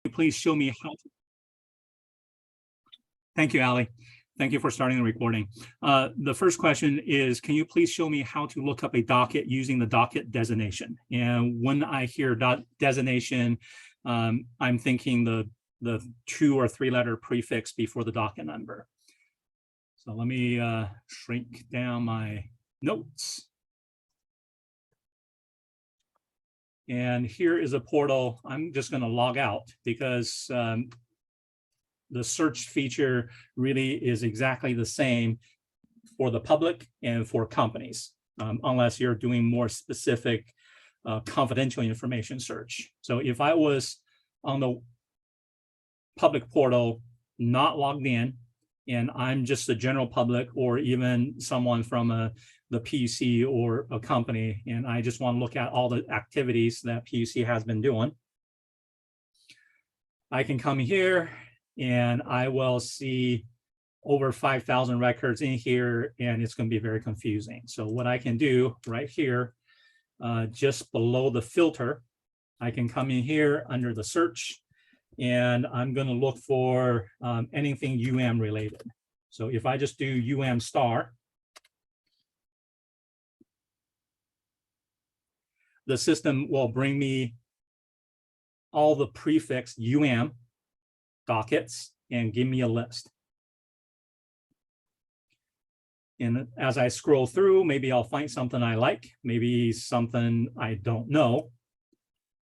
please show me how to... Thank you, Ali. Thank you for starting the recording. The first question is, can you please show me how to look up a docket using the docket designation? And when I hear designation, I'm thinking the 2 or 3 letter prefix before the docket number. So let me shrink down my notes. And here is a portal. I'm just going to log out because the search feature really is exactly the same for the public and for companies, unless you're doing more specific confidential information search. So if I was on the public portal, not logged in, and I'm just the general public or even someone from the PUC or a company, and I just want to look at all the activities that PUC has been doing, I can come here and I will see over 5,000 records in here, and it's going to be very confusing. So what I can do right here, just below the filter, I can come in here under the search, and I'm going to look for anything related. So if I just do star, the system will bring me all the prefix dockets and give me a list. And as I scroll through, maybe I'll find something I like, maybe something I don't know.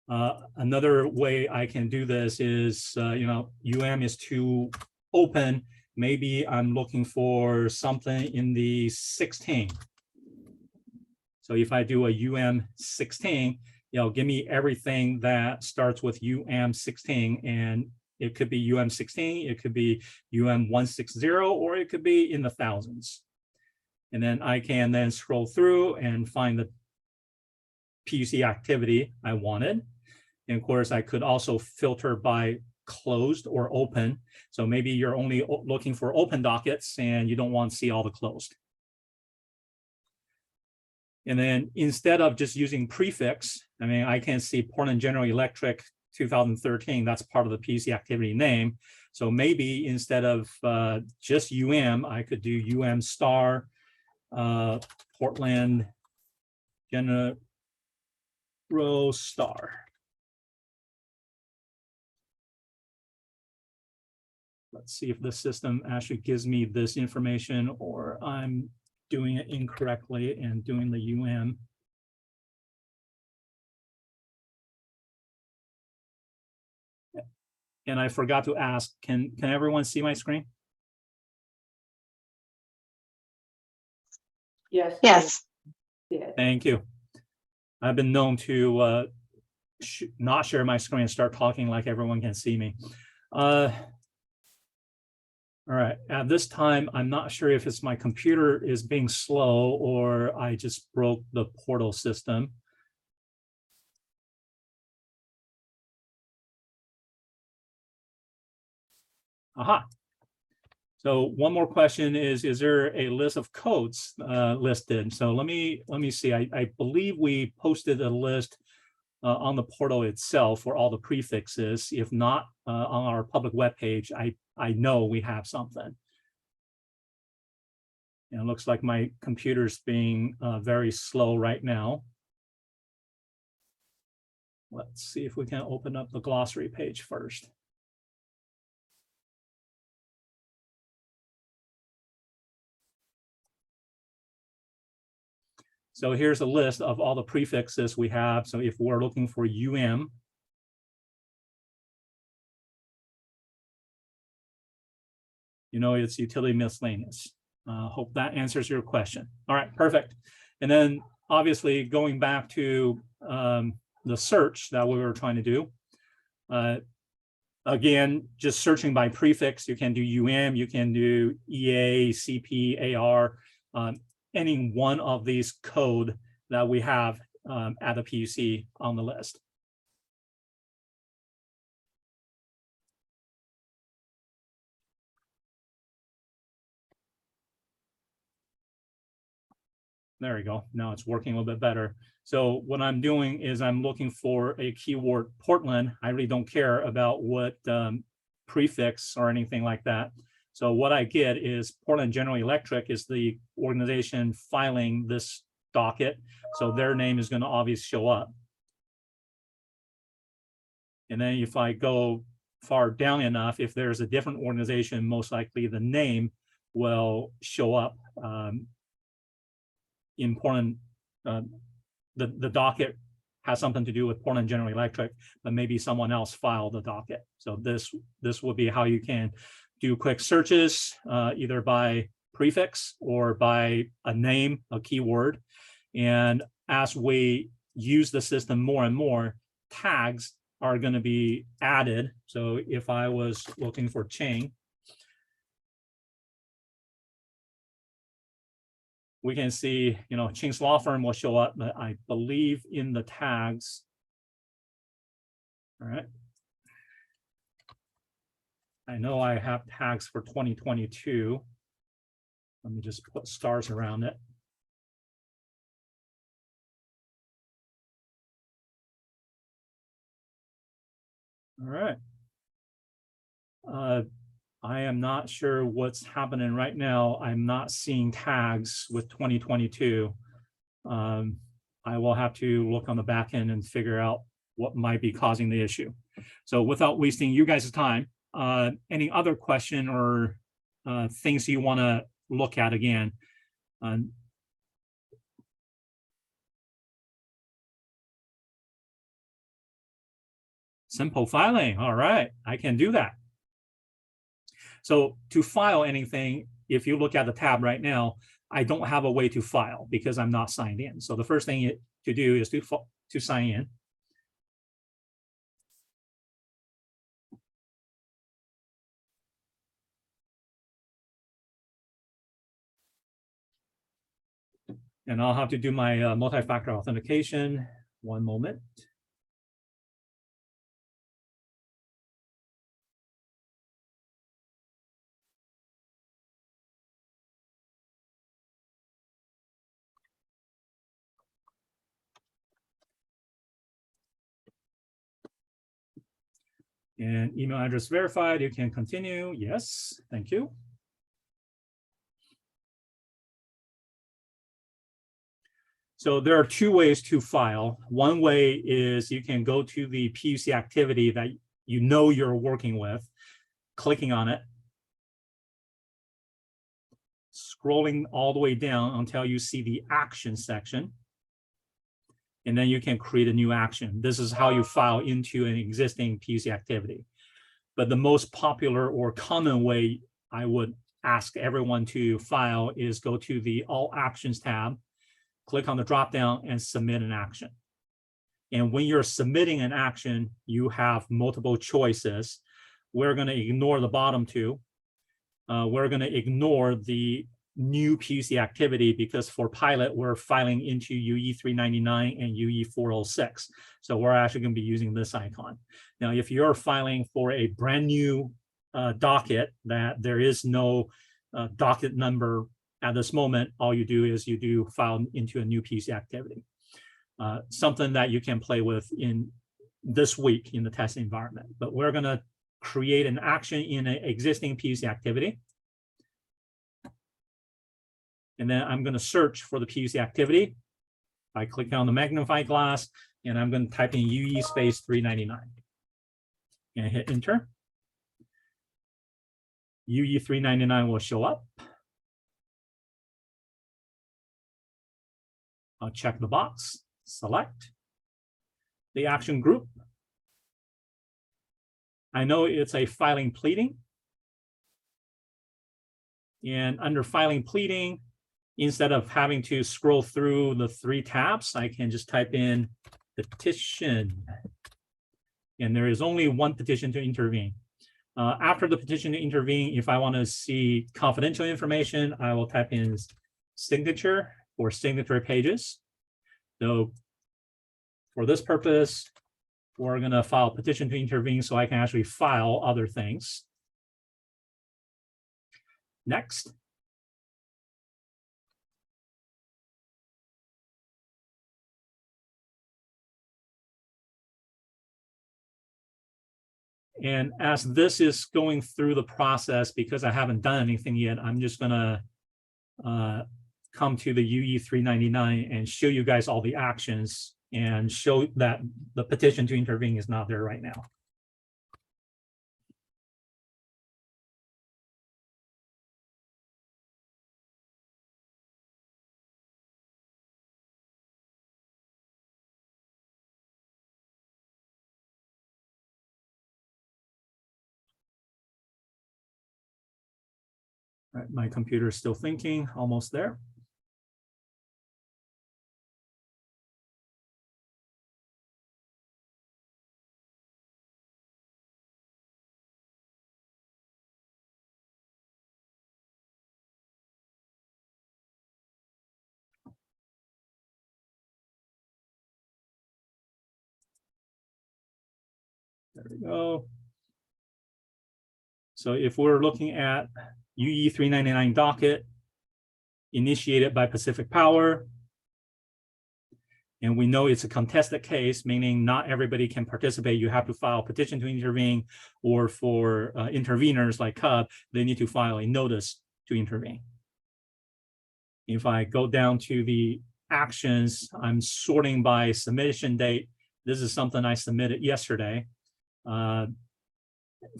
Another way I can do this is, is to open. Maybe I'm looking for something in the 16. So if I do a 16, give me everything that starts with 16, and it could be 16, it could be 160, or it could be in the thousands. And then I can then scroll through and find the PUC activity I wanted. And of course, I could also filter by closed or open. So maybe you're only looking for open dockets and you don't want to see all the closed. And then instead of just using prefix, I can see Portland General Electric 2013, that's part of the PUC activity name. So maybe instead of just I could do star, Portland General star. Let's see if the system actually gives me this information, or I'm doing it incorrectly and doing the And I forgot to ask, can everyone see my screen? Yes. Yes. Thank you. I've been known to not share my screen and start talking like everyone can see me. All right, at this time, I'm not sure if it's my computer is being slow or I just broke the portal system. Aha. So one more question is there a list of codes listed? So let me see. I believe we posted a list on the portal itself for all the prefixes. If not, on our public webpage, I know we have something. And it looks like my computer's being very slow right now. Let's see if we can open up the glossary page first. So here's a list of all the prefixes we have. So if we're looking for it's utility miscellaneous. Hope that answers your question. All right, perfect. And then obviously going back to the search that we were trying to do. Again, just searching by prefix, you can do you can do EA, CP, AR, any one of these code that we have at the PUC on the list. There we go. Now it's working a little bit better. So what I'm doing is I'm looking for a keyword Portland. I really don't care about what prefix or anything like that. So what I get is Portland General Electric is the organization filing this docket. So their name is going to obviously show up. And then if I go far down enough, if there's a different organization, most likely the name will show up in Portland. The docket has something to do with Portland General Electric, but maybe someone else filed the docket. So this would be how you can do quick searches, either by prefix or by a name, a keyword. And as we use the system more and more, tags are going to be added. So if I was looking for Chang, we can see, Ching's law firm will show up, but I believe in the tags. All right. I know I have tags for 2022. Let me just put stars around it. All right. I am not sure what's happening right now. I'm not seeing tags with 2022. I will have to look on the back end and figure out what might be causing the issue. So without wasting you guys' time, any other question or things you want to look at again? Simple filing. All right, I can do that. So to file anything, if you look at the tab right now, I don't have a way to file because I'm not signed in. So the first thing to do is to sign in. And I'll have to do my multi-factor authentication. One moment. And email address verified, you can continue. Yes, thank you. So there are two ways to file. One way is you can go to the PUC activity that you're working with, clicking on it, scrolling all the way down until you see the action section. And then you can create a new action. This is how you file into an existing PUC activity. But the most popular or common way I would ask everyone to file is go to the All Actions tab, click on the dropdown and submit an action. And when you're submitting an action, you have multiple choices. We're going to ignore the bottom two. We're going to ignore the new PUC activity because for pilot, we're filing into UE 399 and UE 406. So we're actually going to be using this icon. Now, if you're filing for a brand new docket that there is no docket number at this moment, all you do is you do file into a new PUC activity. Something that you can play with in this week in the test environment. But we're going to create an action in an existing PUC activity. And then I'm going to search for the PUC activity by clicking on the magnifying glass, and I'm going to type in UE space 399 and hit enter. UE 399 will show up. I'll check the box, select the action group. I know it's a filing pleading. And under filing pleading, instead of having to scroll through the 3 tabs, I can just type in petition. And there is only one petition to intervene. After the petition to intervene, if I want to see confidential information, I will type in signature or signature pages. So for this purpose, we're going to file petition to intervene so I can actually file other things. Next. And as this is going through the process, because I haven't done anything yet, I'm just gonna come to the UE 399 and show you guys all the actions and show that the petition to intervene is not there right now. All right, my computer is still thinking, almost there. There we go. So if we're looking at UE 399 docket initiated by Pacific Power, and we know it's a contested case, meaning not everybody can participate. You have to file a petition to intervene, or for interveners like CUB, they need to file a notice to intervene. If I go down to the actions, I'm sorting by submission date. This is something I submitted yesterday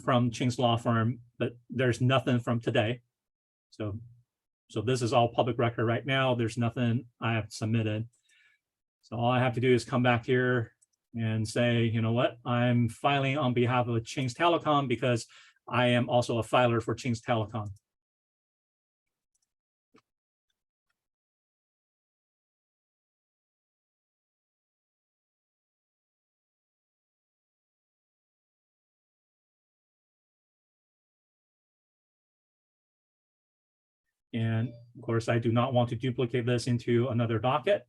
from Ching's law firm, but there's nothing from today. So this is all public record right now. There's nothing I have submitted. So all I have to do is come back here and say, you know what, I'm filing on behalf of Ching's Telecom because I am also a filer for Ching's Telecom. And of course, I do not want to duplicate this into another docket.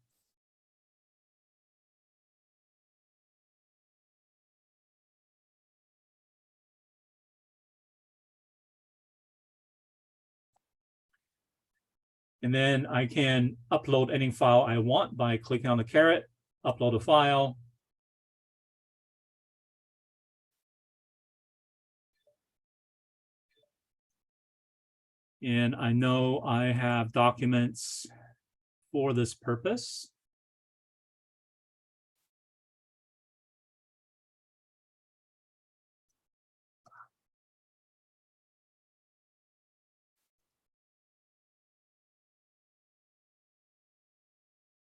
And then I can upload any file I want by clicking on the caret, upload a file. And I know I have documents for this purpose.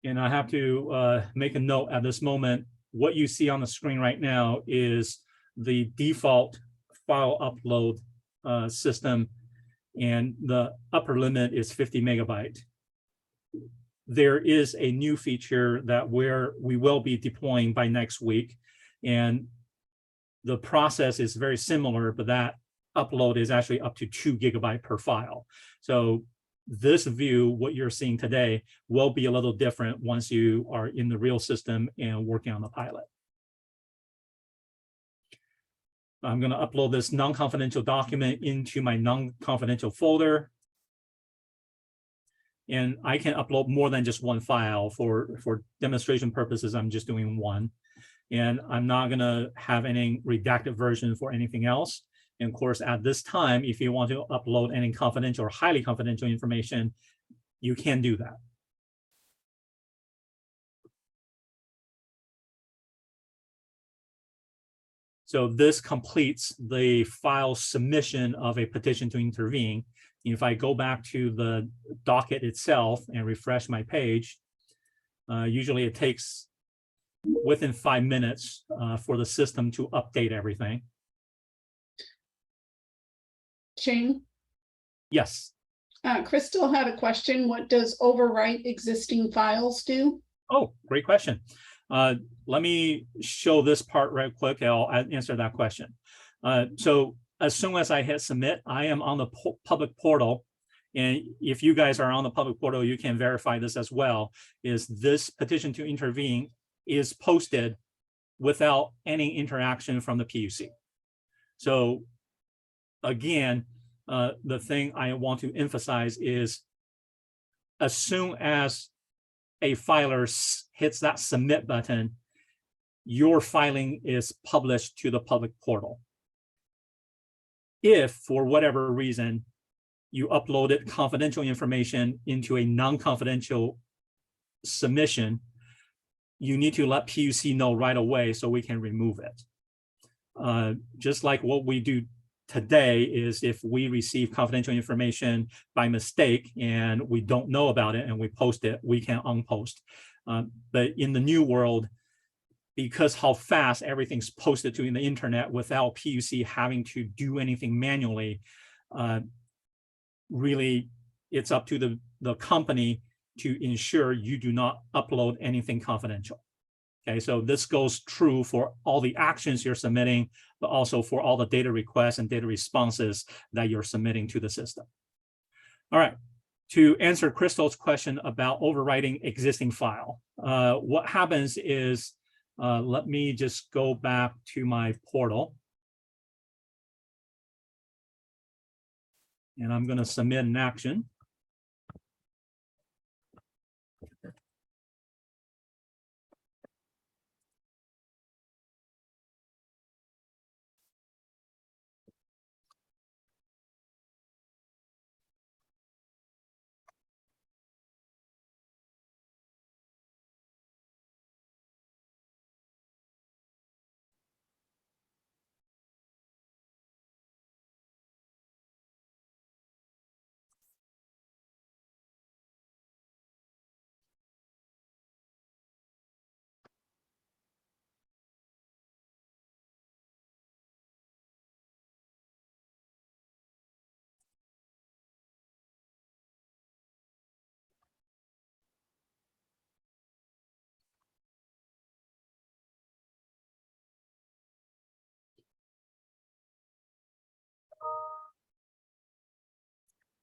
And I have to make a note at this moment. What you see on the screen right now is the default file upload system, and the upper limit is 50 megabyte. There is a new feature that we will be deploying by next week, and the process is very similar, but that upload is actually up to 2 gigabyte per file. So this view, what you're seeing today, will be a little different once you are in the real system and working on the pilot. I'm going to upload this non-confidential document into my non-confidential folder. And I can upload more than just one file. For demonstration purposes, I'm just doing one. And I'm not going to have any redacted version for anything else. And of course, at this time, if you want to upload any confidential or highly confidential information, you can do that. So this completes the file submission of a petition to intervene. If I go back to the docket itself and refresh my page, usually it takes within 5 minutes for the system to update everything. Ching? Yes. Crystal had a question. What does overwrite existing files do? Oh, great question. Let me show this part right quick. I'll answer that question. So as soon as I hit submit, I am on the public portal. And if you guys are on the public portal, you can verify this as well, is this petition to intervene is posted without any interaction from the PUC. So again, the thing I want to emphasize is as soon as a filer hits that submit button, your filing is published to the public portal. if for whatever reason you uploaded confidential information into a non-confidential submission, you need to let PUC know right away so we can remove it. Just like what we do today is if we receive confidential information by mistake and we don't know about it and we post it, we can unpost. But in the new world, because how fast everything's posted to in the internet without PUC having to do anything manually, really it's up to the company to ensure you do not upload anything confidential. Okay, so this goes true for all the actions you're submitting, but also for all the data requests and data responses that you're submitting to the system. All right, to answer Crystal's question about overwriting existing file, what happens is, let me just go back to my portal. And I'm going to submit an action.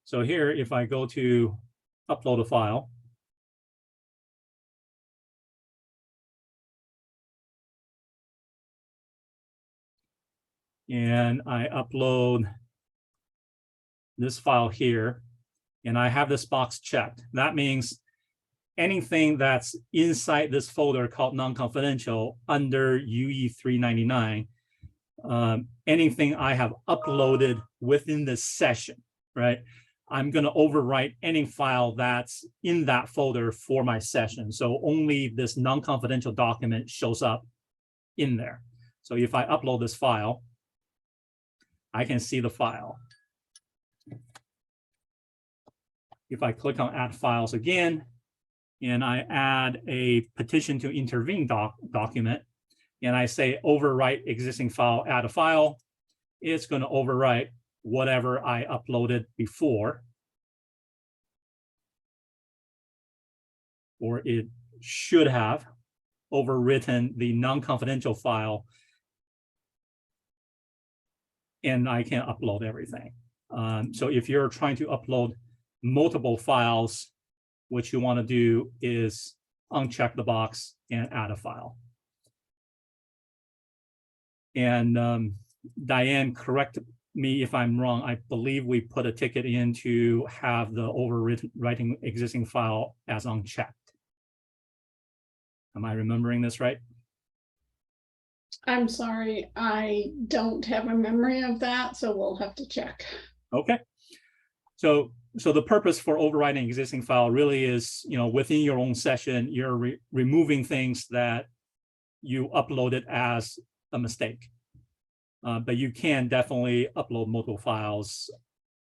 So here, if I go to upload a file, and I upload this file here, and I have this box checked. That means anything that's inside this folder called non-confidential under UE 399, anything I have uploaded within this session, right? I'm going to overwrite any file that's in that folder for my session. So only this non-confidential document shows up in there. So if I upload this file, I can see the file. If I click on add files again, and I add a petition to intervene document, and I say overwrite existing file, add a file, it's going to overwrite whatever I uploaded before, or it should have overwritten the non-confidential file, and I can upload everything. So if you're trying to upload multiple files, what you want to do is uncheck the box and add a file. And Diane, correct me if I'm wrong, I believe we put a ticket in to have the overwriting existing file as unchecked. Am I remembering this right? I'm sorry, I don't have a memory of that, so we'll have to check. Okay. So the purpose for overwriting existing file really is, within your own session, you're removing things that you uploaded as a mistake. But you can definitely upload multiple files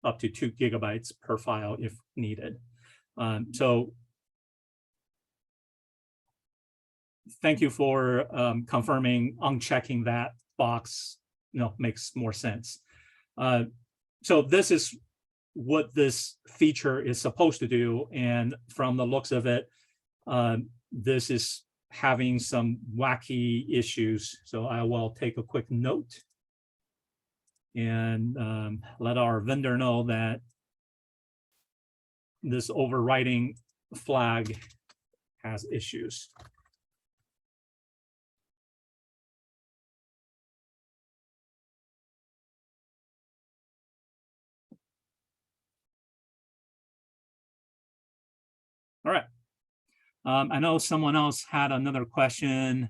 up to 2 GB per file if needed. So thank you for confirming unchecking that box, makes more sense. So this is what this feature is supposed to do. And from the looks of it, this is having some wacky issues. So I will take a quick note and let our vendor know that this overwriting flag has issues. All right. I know someone else had another question.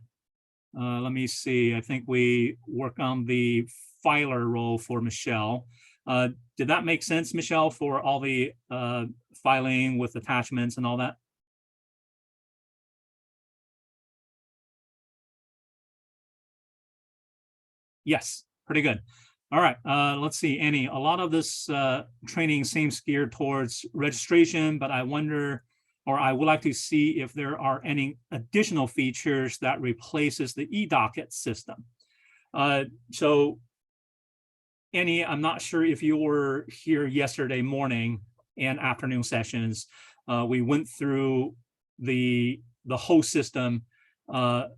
Let me see. I think we work on the filer role for Michelle. Did that make sense, Michelle, for all the filing with attachments and all that? Yes, pretty good. All right, let's see, Annie, a lot of this training seems geared towards registration, but I wonder, or I would like to see if there are any additional features that replaces the eDocket system. So Annie, I'm not sure if you were here yesterday morning and afternoon sessions. We went through the whole system on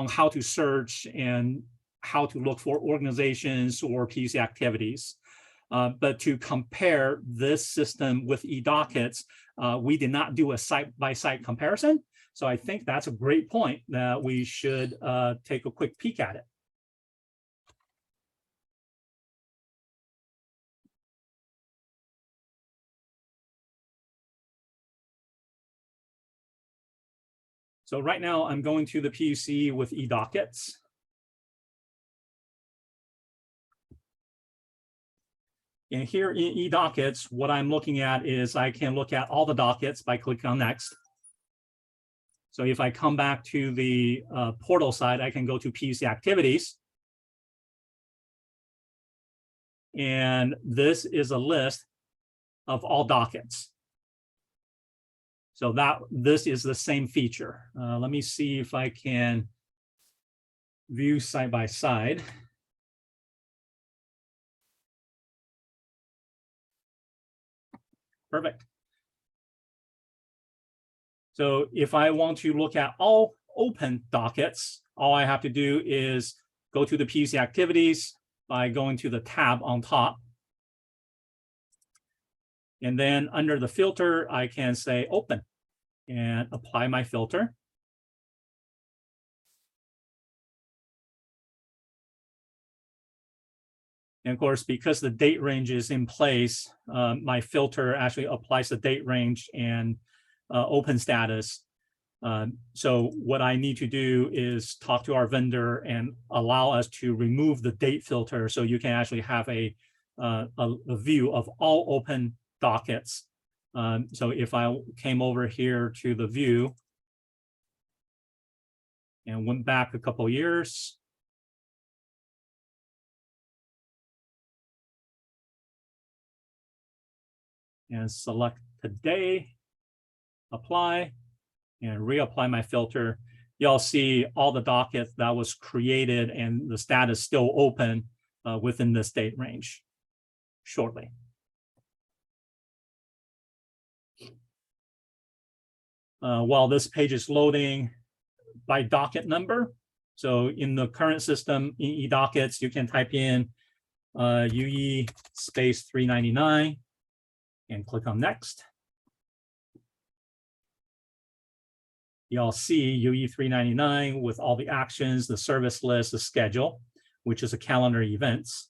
how to search and how to look for organizations or PUC activities. But to compare this system with eDockets, we did not do a site-by-site comparison. So I think that's a great point that we should take a quick peek at it. So right now I'm going to the PUC with eDockets. And here in eDockets, what I'm looking at is I can look at all the dockets by clicking on next. So if I come back to the portal side, I can go to PUC activities. And this is a list of all dockets. So this is the same feature. Let me see if I can view side by side. Perfect. So if I want to look at all open dockets, all I have to do is go to the PUC activities by going to the tab on top. And then under the filter, I can say open and apply my filter. And of course, because the date range is in place, my filter actually applies the date range and open status. So what I need to do is talk to our vendor and allow us to remove the date filter so you can actually have a view of all open dockets. So if I came over here to the view and went back a couple years, and select today, apply, and reapply my filter, you'll see all the dockets that was created and the status still open within this date range shortly. While this page is loading by docket number, so in the current system in eDockets, you can type in UE space 399 and click on next. You'll see UE 399 with all the actions, the service list, the schedule, which is a calendar events.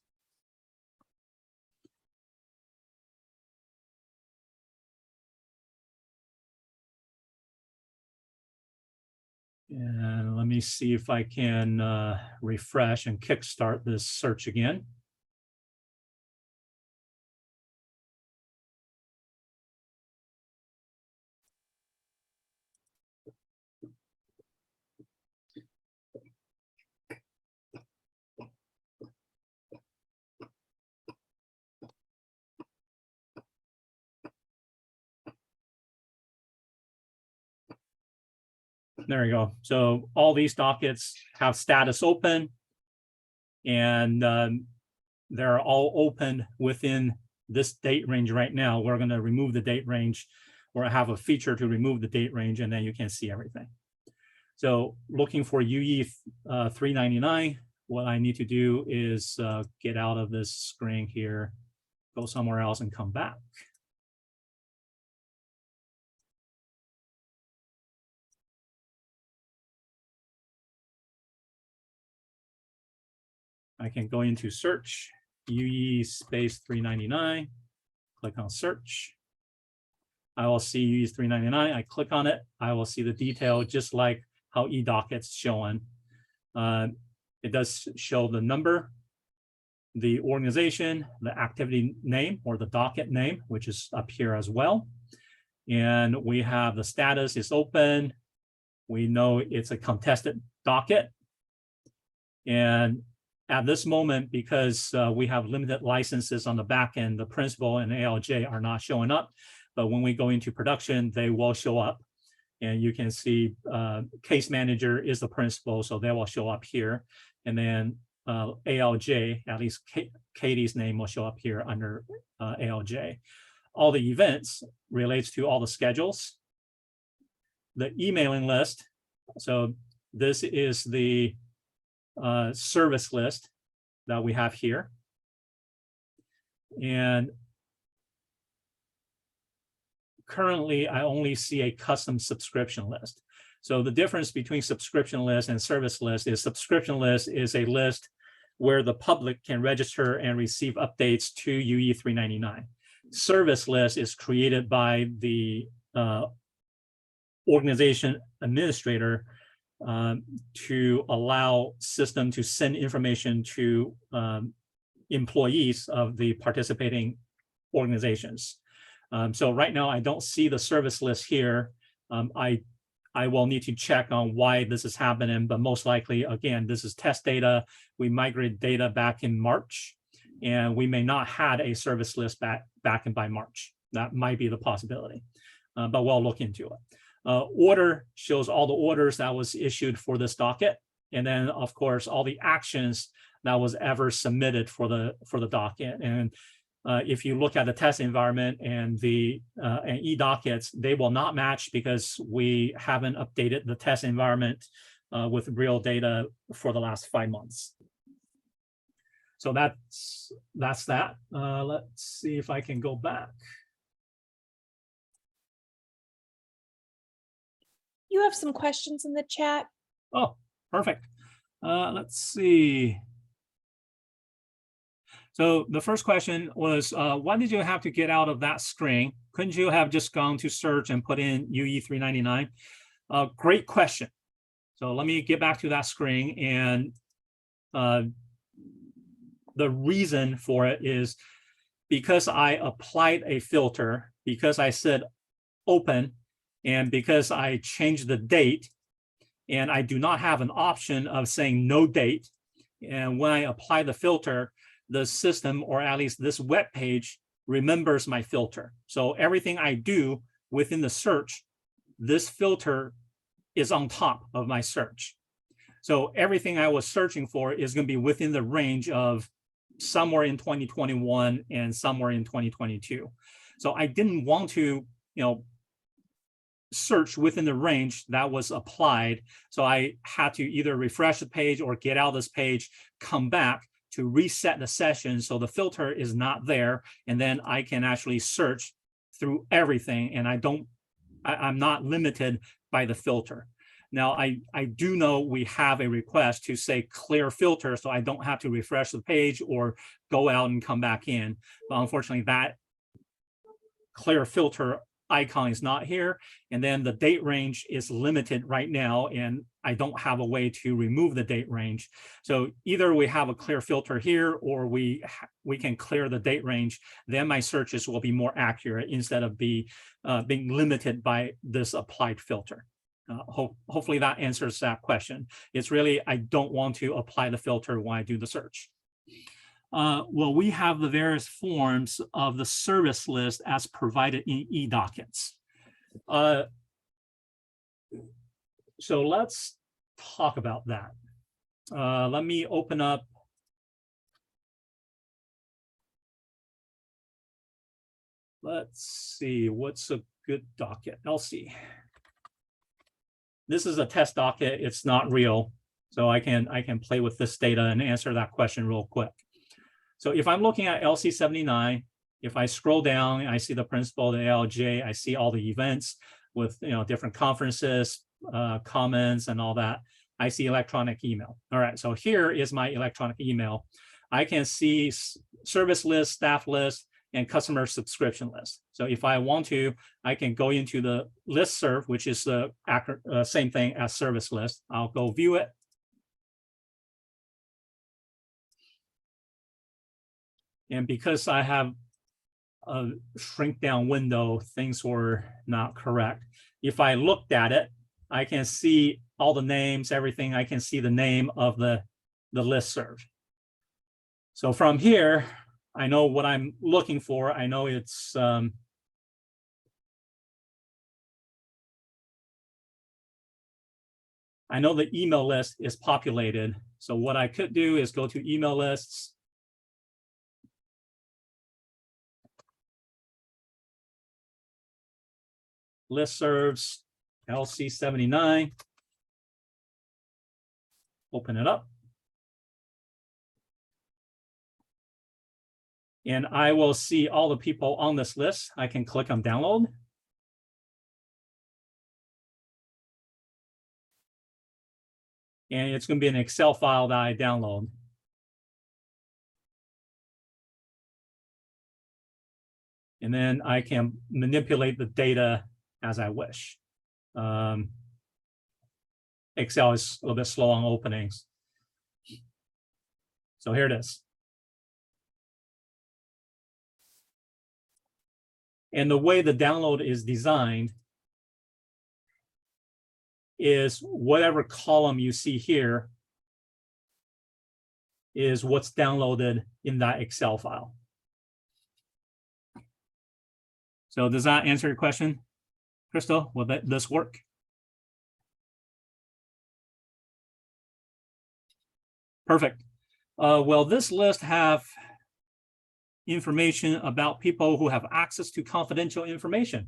And let me see if I can refresh and kickstart this search again. There you go. So all these dockets have status open, and they're all open within this date range right now. We're going to remove the date range, or have a feature to remove the date range, and then you can see everything. So looking for UE 399, what I need to do is get out of this screen here, go somewhere else and come back. I can go into search, UE space 399, click on search. I will see UE 399, I click on it, I will see the detail just like how eDockets showing. It does show the number, the organization, the activity name or the docket name, which is up here as well. And we have the status is open. We know it's a contested docket. And at this moment, because we have limited licenses on the back end, the principal and ALJ are not showing up. But when we go into production, they will show up. And you can see case manager is the principal, so they will show up here. And then ALJ, at least Katie's name will show up here under ALJ. All the events relates to all the schedules. The emailing list, so this is the service list that we have here. And currently, I only see a custom subscription list. So the difference between subscription list and service list is subscription list is a list where the public can register and receive updates to UE 399. Service list is created by the organization administrator to allow system to send information to employees of the participating organizations. So right now I don't see the service list here. I will need to check on why this is happening, but most likely, again, this is test data. We migrated data back in March, and we may not had a service list back in by March. That might be the possibility, but we'll look into it. Order shows all the orders that was issued for this docket, and then of course all the actions that was ever submitted for the docket. And if you look at the test environment and the eDockets, they will not match because we haven't updated the test environment with real data for the last 5 months. So that's that. Let's see if I can go back. You have some questions in the chat. Oh, perfect. Let's see. So the first question was, why did you have to get out of that screen? Couldn't you have just gone to search and put in UE 399? Great question. So let me get back to that screen. And the reason for it is because I applied a filter, because I said open, and because I changed the date, and I do not have an option of saying no date. And when I apply the filter, the system, or at least this web page, remembers my filter. So everything I do within the search, this filter is on top of my search. So everything I was searching for is going to be within the range of somewhere in 2021 and somewhere in 2022. So I didn't want to, search within the range that was applied. So I had to either refresh the page or get out of this page, come back to reset the session so the filter is not there, and then I can actually search through everything, and I'm not limited by the filter. Now, I do know we have a request to say clear filter, so I don't have to refresh the page or go out and come back in. But unfortunately, that clear filter icon is not here, and then the date range is limited right now, and I don't have a way to remove the date range. So either we have a clear filter here, or we can clear the date range. Then my searches will be more accurate instead of being limited by this applied filter. Hopefully that answers that question. It's really, I don't want to apply the filter when I do the search. Well, we have the various forms of the service list as provided in eDockets. So let's talk about that. Let me open up. Let's see, what's a good docket? LC. This is a test docket. It's not real. So I can play with this data and answer that question real quick. So if I'm looking at LC 79, if I scroll down, I see the principal, the ALJ, I see all the events with different conferences, comments, and all that. I see electronic email. All right, so here is my electronic email. I can see service list, staff list, and customer subscription list. So if I want to, I can go into the listserv, which is the same thing as service list. I'll go view it. And because I have a shrink down window, things were not correct. If I looked at it, I can see all the names, everything. I can see the name of the listserv. So from here, I know what I'm looking for. I know it's I know the email list is populated. So what I could do is go to email lists. Listservs, LC79. Open it up. And I will see all the people on this list. I can click on download. And it's going to be an Excel file that I download. And then I can manipulate the data as I wish. Excel is a little bit slow on openings. So here it is. And the way the download is designed is whatever column you see here is what's downloaded in that Excel file. So does that answer your question, Crystal? Will this work? Perfect. Will this list have information about people who have access to confidential information?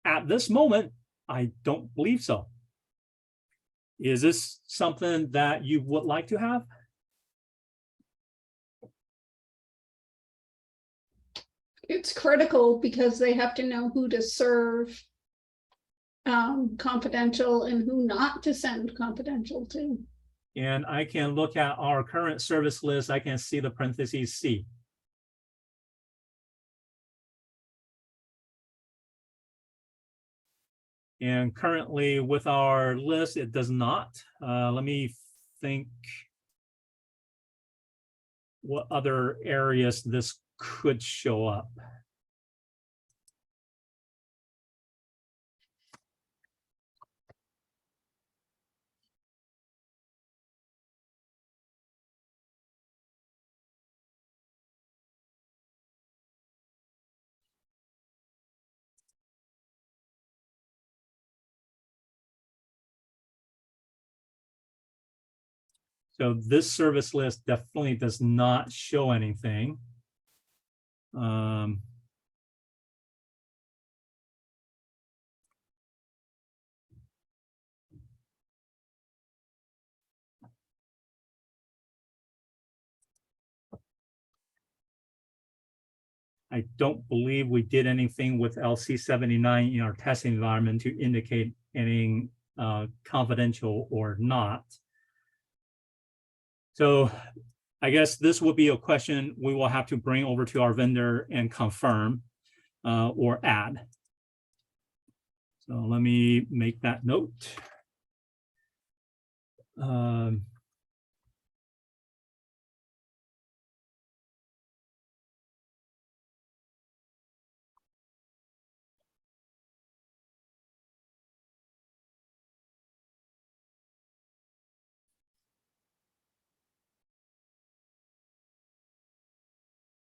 At this moment, I don't believe so. Is this something that you would like to have? It's critical because they have to know who to serve confidential and who not to send confidential to. And I can look at our current service list. I can see the parentheses C. And currently with our list, it does not. Let me think what other areas this could show up. So this service list definitely does not show anything. I don't believe we did anything with LC79 in our testing environment to indicate anything confidential or not. So I guess this would be a question we will have to bring over to our vendor and confirm or add. So let me make that note.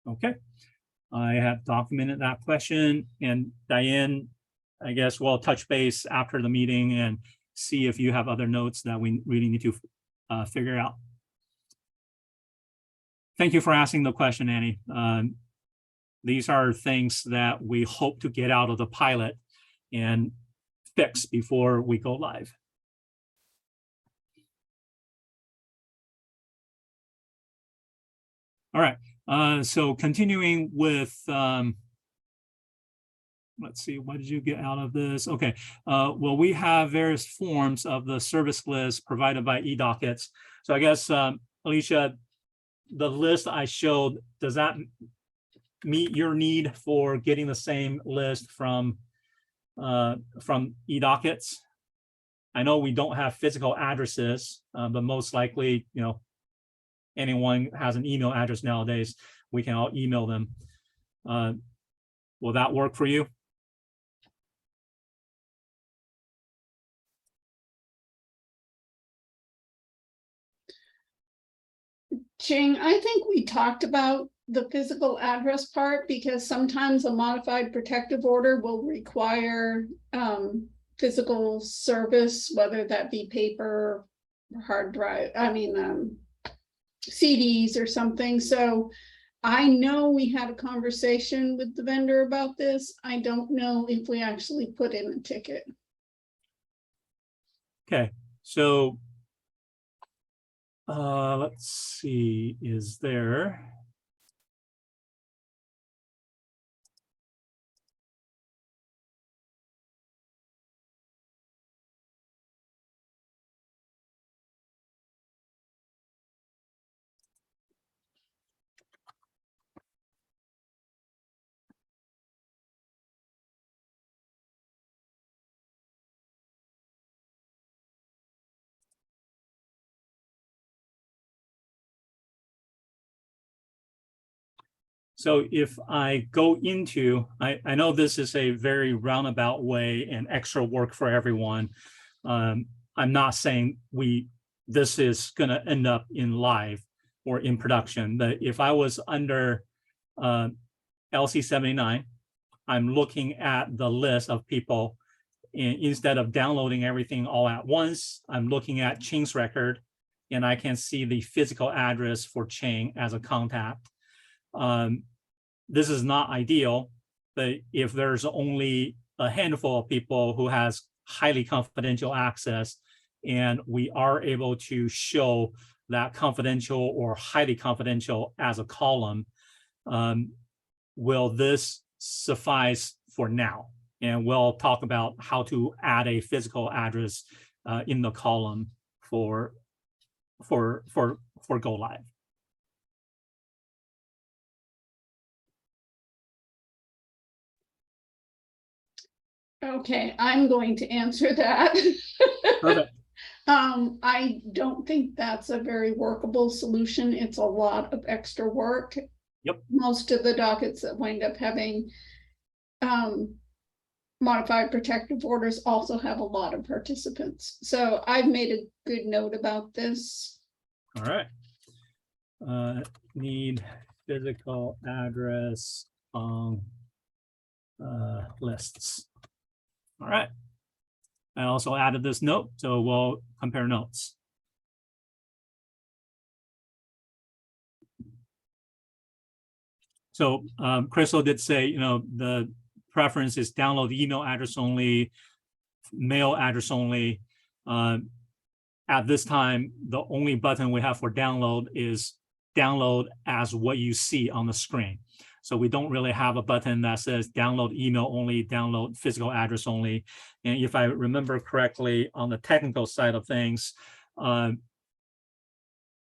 Okay, I have documented that question, and Diane, I guess we'll touch base after the meeting and see if you have other notes that we really need to figure out. Thank you for asking the question, Annie. These are things that we hope to get out of the pilot and fix before we go live. All right. So continuing with, let's see, what did you get out of this? Okay, well, we have various forms of the service list provided by eDockets. So I guess, Alicia, the list I showed, does that meet your need for getting the same list from eDockets? I know we don't have physical addresses, but most likely, you know, anyone has an email address nowadays, we can all email them. Will that work for you? Ching, I think we talked about the physical address part because sometimes a modified protective order will require physical service, whether that be paper, hard drive, CDs or something. So I know we had a conversation with the vendor about this. I don't know if we actually put in a ticket. Okay, so let's see, is there? So if I go into, I know this is a very roundabout way and extra work for everyone. I'm not saying this is going to end up in live or in production, but if I was under LC 79, I'm looking at the list of people, and instead of downloading everything all at once, I'm looking at Ching's record, and I can see the physical address for Ching as a contact. This is not ideal, but if there's only a handful of people who has highly confidential access, and we are able to show that confidential or highly confidential as a column, will this suffice for now? And we'll talk about how to add a physical address in the column for go live. Okay, I'm going to answer that. Perfect. I don't think that's a very workable solution. It's a lot of extra work. Yep. Most of the dockets that wind up having modified protective orders also have a lot of participants. So I've made a good note about this. All right. Need physical address on lists. All right. I also added this note, so we'll compare notes. So Crystal did say, the preference is download email address only, mail address only. At this time, the only button we have for download is download as what you see on the screen. So we don't really have a button that says download email only, download physical address only. And if I remember correctly, on the technical side of things, the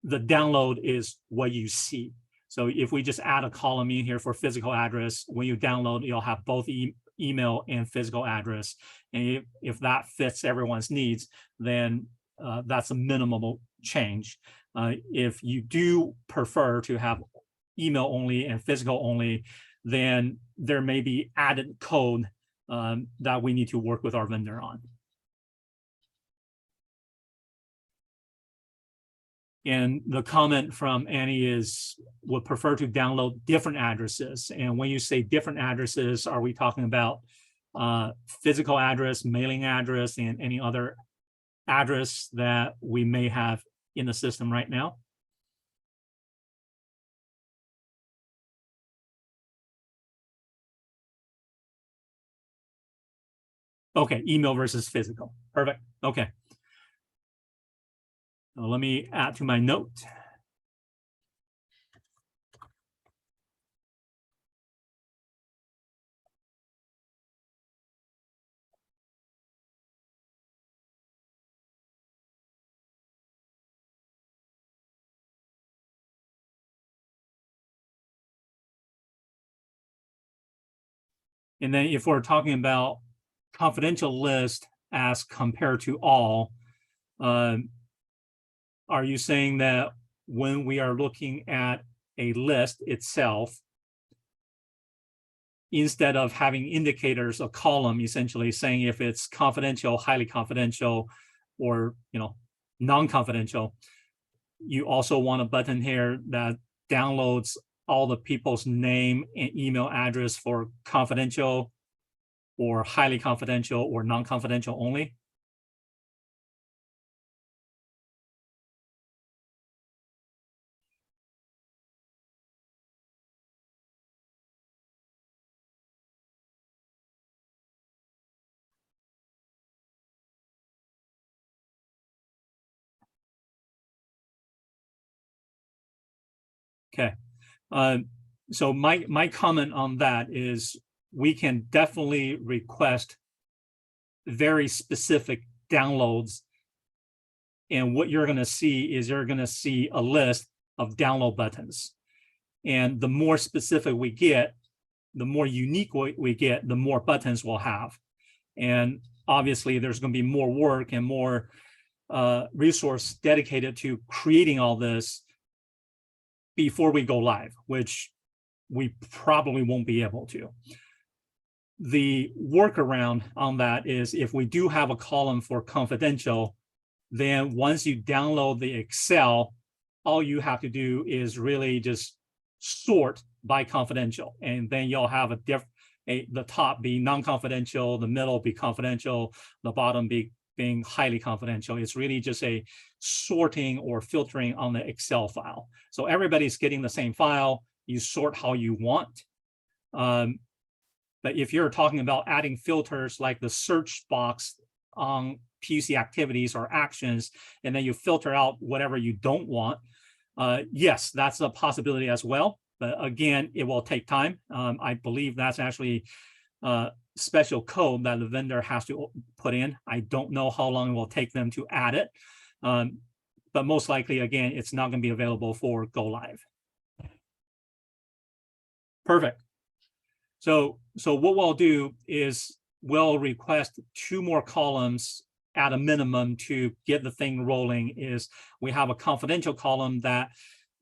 download is what you see. So if we just add a column in here for physical address, when you download, you'll have both email and physical address. And if that fits everyone's needs, then that's a minimal change. If you do prefer to have email only and physical only, then there may be added code that we need to work with our vendor on. And the comment from Annie is would prefer to download different addresses. And when you say different addresses, are we talking about physical address, mailing address, and any other address that we may have in the system right now? Okay, email versus physical. Perfect. Okay. So let me add to my note. And then if we're talking about confidential list as compared to all, are you saying that when we are looking at a list itself, instead of having indicators, a column essentially saying if it's confidential, highly confidential, or non-confidential, you also want a button here that downloads all the people's name and email address for confidential or highly confidential or non-confidential only. Okay, so my comment on that is we can definitely request very specific downloads. And what you're going to see is you're going to see a list of download buttons. And the more specific we get, the more unique we get, the more buttons we'll have. And obviously there's going to be more work and more resource dedicated to creating all this before we go live, which we probably won't be able to. The workaround on that is if we do have a column for confidential, then once you download the Excel, all you have to do is really just sort by confidential. And then you'll have the top be non-confidential, the middle be confidential, the bottom being highly confidential. It's really just a sorting or filtering on the Excel file. So everybody's getting the same file. You sort how you want. But if you're talking about adding filters like the search box on PUC activities or actions, and then you filter out whatever you don't want, yes, that's a possibility as well. But again, it will take time. I believe that's actually special code that the vendor has to put in. I don't know how long it will take them to add it. But most likely, again, it's not going to be available for go live. Perfect. So what we'll do is we'll request 2 more columns at a minimum to get the thing rolling. Is we have a confidential column that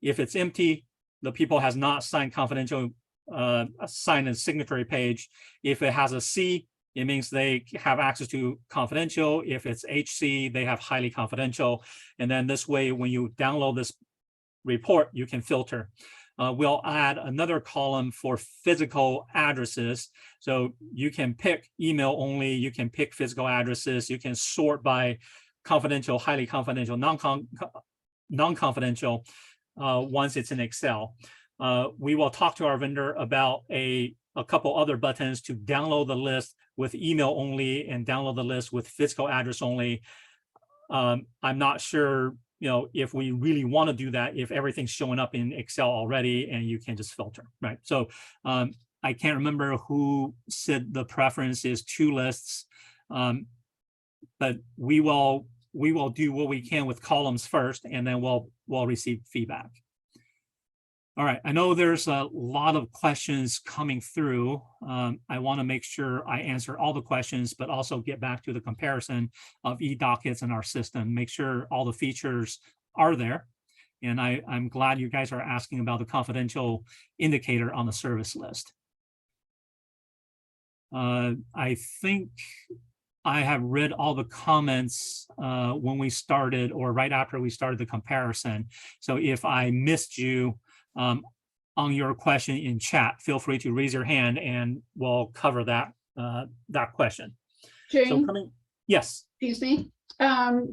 if it's empty, the people has not signed confidential, signed a signatory page. If it has a C, it means they have access to confidential. If it's HC, they have highly confidential. And then this way, when you download this report, you can filter. We'll add another column for physical addresses. So you can pick email only, you can pick physical addresses, you can sort by confidential, highly confidential, non-confidential once it's in Excel. We will talk to our vendor about a couple other buttons to download the list with email only and download the list with physical address only. I'm not sure if we really want to do that, if everything's showing up in Excel already and you can just filter, right? So I can't remember who said the preference is 2 lists, but we will do what we can with columns first, and then we'll receive feedback. All right, I know there's a lot of questions coming through. I want to make sure I answer all the questions, but also get back to the comparison of eDockets in our system, make sure all the features are there. And I'm glad you guys are asking about the confidential indicator on the service list. I think I have read all the comments when we started or right after we started the comparison. So if I missed you, on your question in chat, feel free to raise your hand and we'll cover that question. Jane, So yes. excuse me.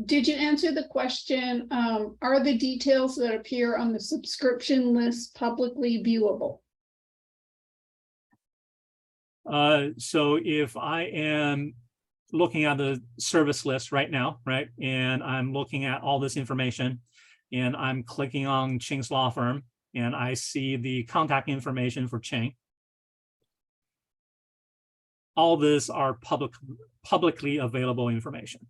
Did you answer the question, are the details that appear on the subscription list publicly viewable? So if I am looking at the service list right now, right, and I'm looking at all this information and I'm clicking on Ching's Law Firm, and I see the contact information for Ching. All this are publicly available information.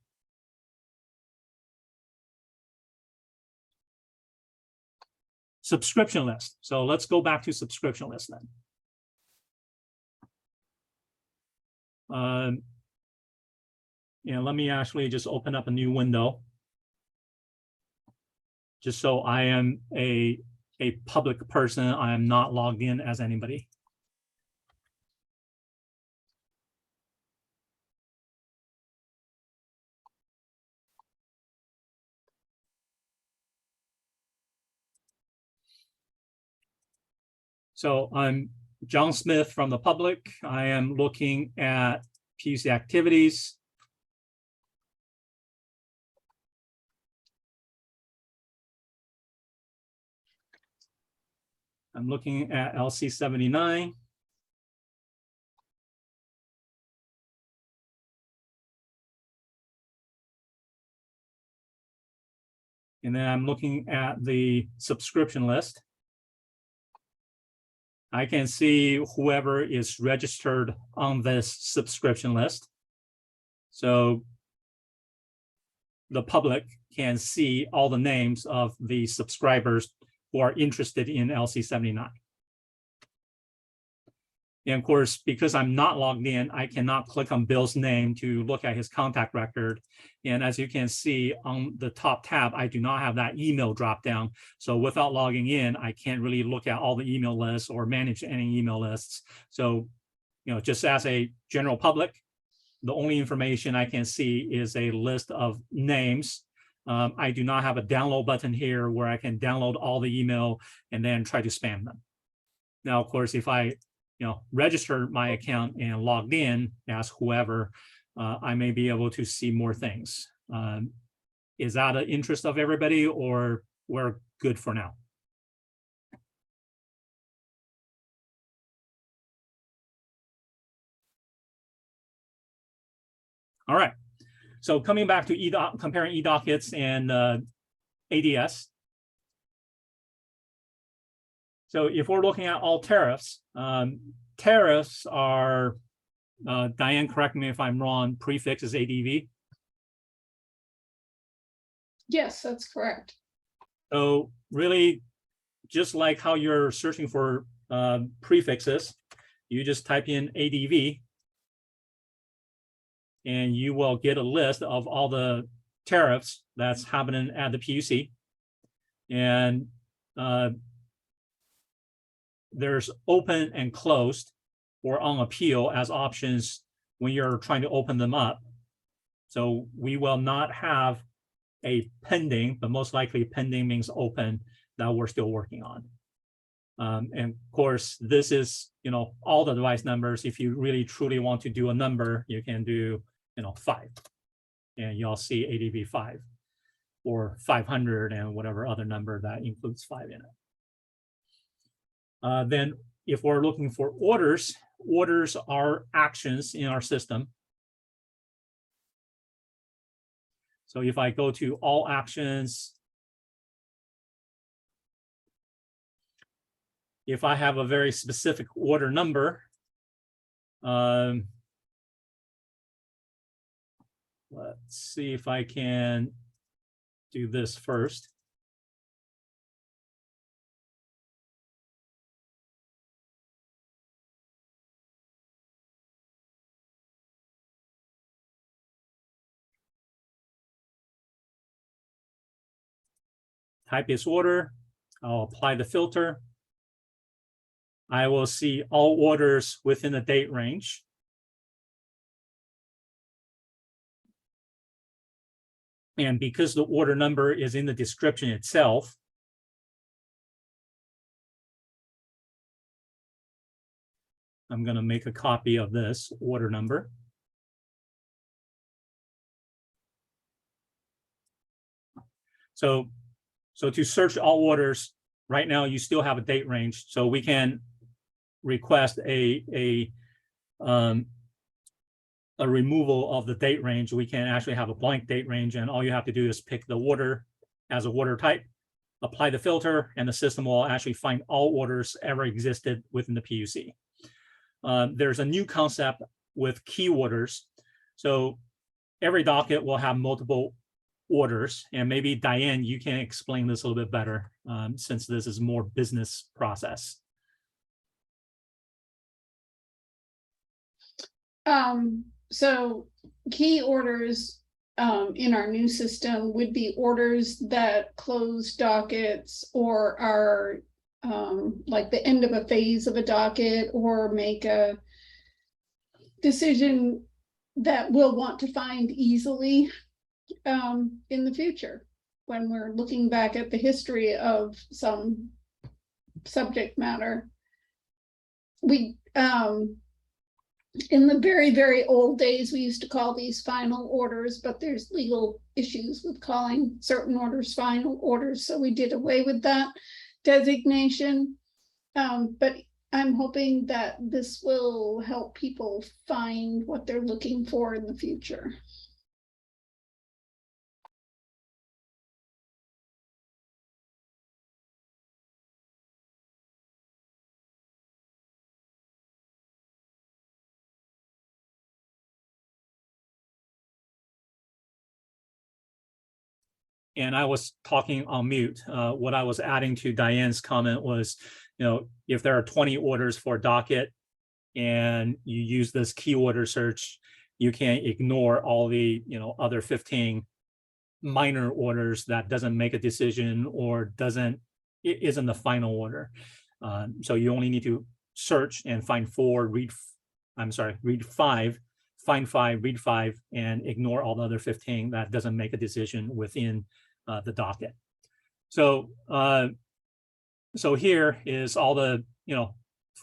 Subscription list. So let's go back to subscription list then. Yeah, let me actually just open up a new window. just so I am a public person. I am not logged in as anybody. So I'm John Smith from the public. I am looking at PUC activities. I'm looking at LC 79. And then I'm looking at the subscription list. I can see whoever is registered on this subscription list. So the public can see all the names of the subscribers who are interested in LC 79. And of course, because I'm not logged in, I cannot click on Bill's name to look at his contact record. And as you can see on the top tab, I do not have that email dropdown. So without logging in, I can't really look at all the email lists or manage any email lists. So, just as a general public, the only information I can see is a list of names. I do not have a download button here where I can download all the email and then try to spam them. Now, of course, if I register my account and logged in as whoever, I may be able to see more things. Is that an interest of everybody, or we're good for now? All right. So coming back to comparing eDockets and ADS. So if we're looking at all tariffs, tariffs are, Diane, correct me if I'm wrong, prefix is ADV. Yes, that's correct. So really, just like how you're searching for prefixes, you just type in ADV and you will get a list of all the tariffs that's happening at the PUC. And there's open and closed or on appeal as options when you're trying to open them up. So we will not have a pending, but most likely pending means open, that we're still working on. And of course, this is, all the device numbers. If you really truly want to do a number, you can do, 5, and you'll see ADV 5 or 500 and whatever other number that includes 5 in it. Then if we're looking for orders, orders are actions in our system. So if I go to all actions, if I have a very specific order number, let's see if I can do this first. Type is order. I'll apply the filter. I will see all orders within the date range. And because the order number is in the description itself, I'm going to make a copy of this order number. So to search all orders, right now you still have a date range. So we can request a removal of the date range. We can actually have a blank date range, and all you have to do is pick the order as a order type, apply the filter, and the system will actually find all orders ever existed within the PUC. There's a new concept with key orders. So every docket will have multiple orders, and maybe Diane, you can explain this a little bit better, since this is more business process. So key orders in our new system would be orders that close dockets or are like the end of a phase of a docket, or make a decision that we'll want to find easily in the future when we're looking back at the history of some subject matter. We in the very, very old days, we used to call these final orders, but there's legal issues with calling certain orders final orders, so we did away with that designation. But I'm hoping that this will help people find what they're looking for in the future. And I was talking on mute. What I was adding to Diane's comment was, if there are 20 orders for a docket and you use this keyword search, you can't ignore all the, other 15 minor orders that doesn't make a decision or isn't the final order. So you only need to search and find read 5, find 5, read 5, and ignore all the other 15 that doesn't make a decision within the docket. So so here is all the,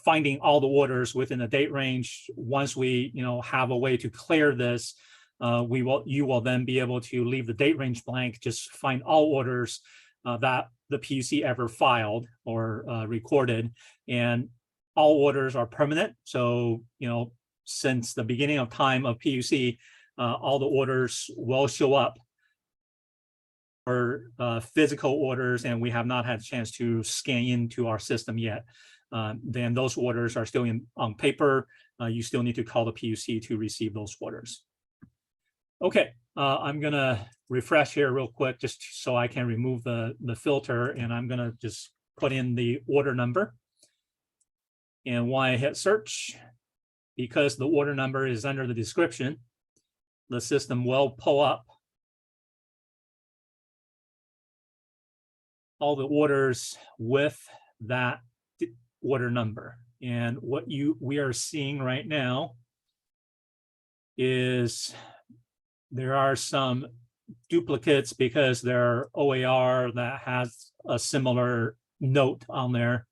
finding all the orders within the date range. Once we, have a way to clear this, you will then be able to leave the date range blank, just find all orders that the PUC ever filed or recorded, and all orders are permanent. So, since the beginning of time of PUC, all the orders will show up for physical orders, and we have not had a chance to scan into our system yet. Then those orders are still on paper. You still need to call the PUC to receive those orders. Okay, I'm gonna refresh here real quick just so I can remove the filter, and I'm gonna just put in the order number. And why I hit search, because the order number is under the description, the system will pull up all the orders with that order number. And what we are seeing right now is there are some duplicates because there are OAR that has a similar note on there,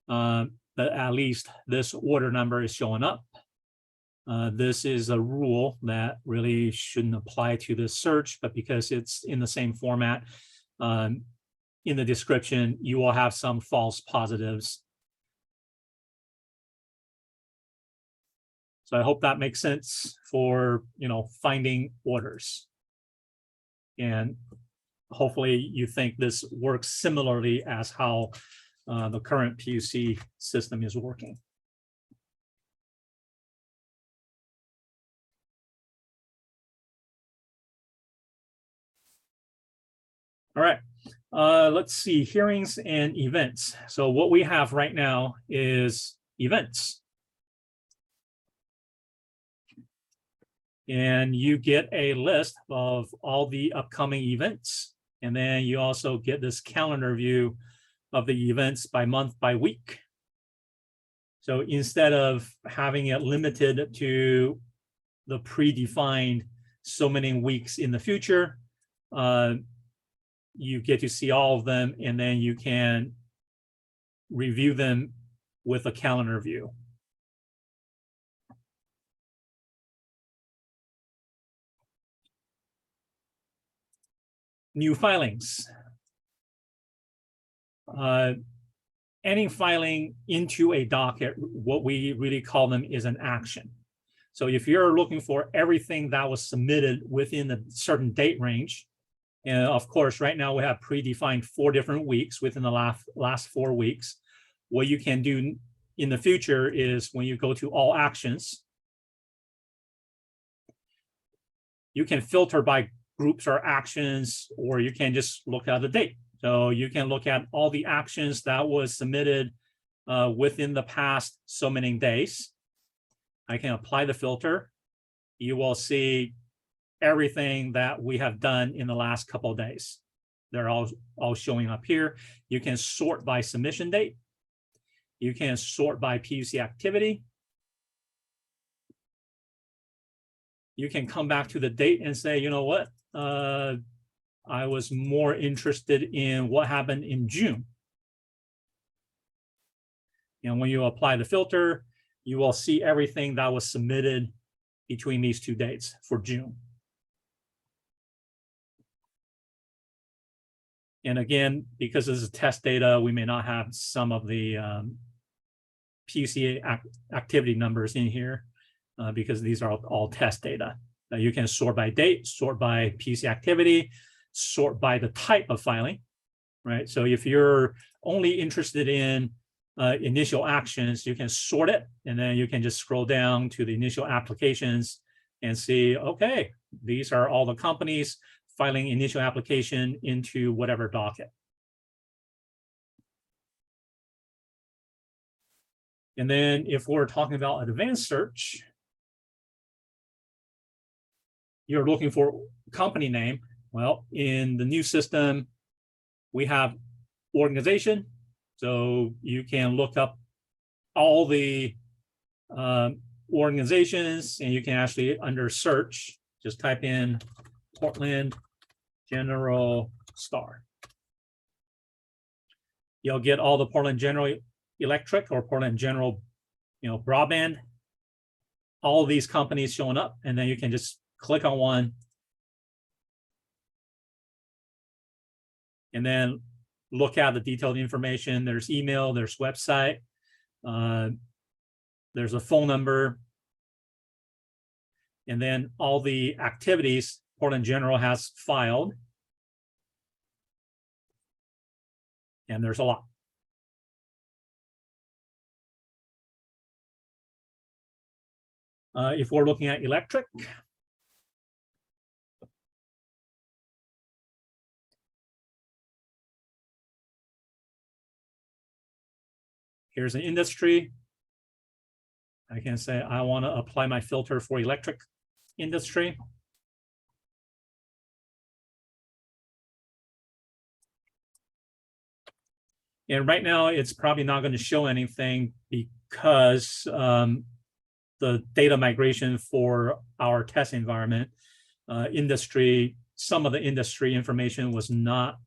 but at least this order number is showing up. This is a rule that really shouldn't apply to this search, but because it's in the same format, in the description, you will have some false positives. So I hope that makes sense for, finding orders. And hopefully you think this works similarly as how the current PUC system is working. All right, let's see, hearings and events. So what we have right now is events. And you get a list of all the upcoming events. And then you also get this calendar view of the events by month, by week. So instead of having it limited to the predefined so many weeks in the future, you get to see all of them, and then you can review them with a calendar view. New filings. Any filing into a docket, what we really call them is an action. So if you're looking for everything that was submitted within a certain date range, and of course, right now we have predefined 4 different weeks within the last 4 weeks. What you can do in the future is when you go to all actions, you can filter by groups or actions, or you can just look at the date. So you can look at all the actions that was submitted within the past so many days. I can apply the filter. You will see everything that we have done in the last couple of days. They're all showing up here. You can sort by submission date. You can sort by PUC activity. You can come back to the date and say, you know what, I was more interested in what happened in June. And when you apply the filter, you will see everything that was submitted between these two dates for June. And again, because this is test data, we may not have some of the PUC activity numbers in here because these are all test data. Now you can sort by date, sort by PUC activity, sort by the type of filing, right? So if you're only interested in initial actions, you can sort it, and then you can just scroll down to the initial applications and see, okay, these are all the companies filing initial application into whatever docket. And then if we're talking about advanced search, you're looking for company name. Well, in the new system, we have organization. So you can look up all the organizations, and you can actually, under search, just type in Portland General Star. You'll get all the Portland General Electric or Portland General, broadband, all of these companies showing up, and then you can just click on one and then look at the detailed information. There's email, there's website, there's a phone number, and then all the activities Portland General has filed. And there's a lot. If we're looking at electric, here's an industry. I can say I want to apply my filter for electric industry. And right now, it's probably not going to show anything because the data migration for our test environment, some of the industry information was not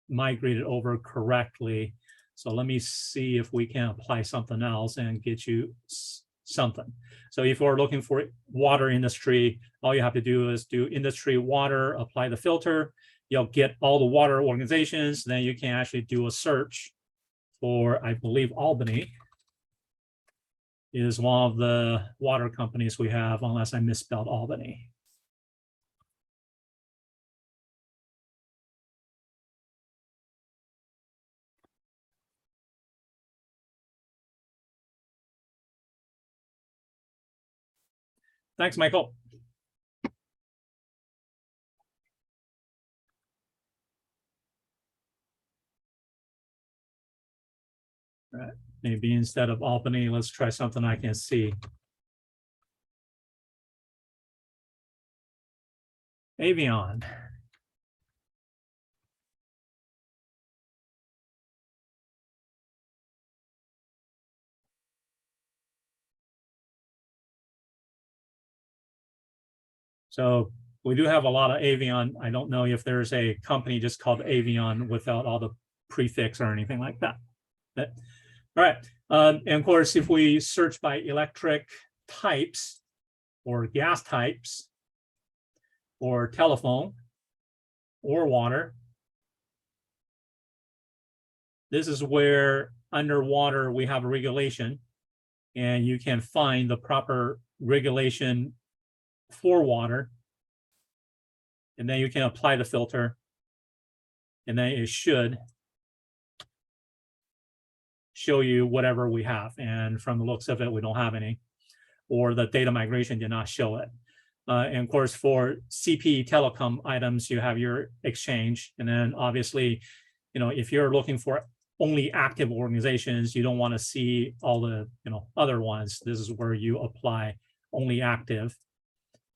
migrated over correctly. So let me see if we can apply something else and get you something. So if we're looking for water industry, all you have to do is do industry water, apply the filter. You'll get all the water organizations. Then you can actually do a search for, I believe, Albany is one of the water companies we have, unless I misspelled Albany. Thanks, Michael. All right. Maybe instead of Albany, let's try something I can see. Avion. So we do have a lot of Avion. I don't know if there's a company just called Avion without all the prefix or anything like that. But, all right. And of course, if we search by electric types or gas types or telephone or water, this is where underwater we have a regulation, and you can find the proper regulation for water, and then you can apply the filter, and then it should show you whatever we have. And from the looks of it, we don't have any, or the data migration did not show it. And of course, for CP telecom items, you have your exchange, and then obviously, if you're looking for only active organizations, you don't want to see all the other ones. This is where you apply only active.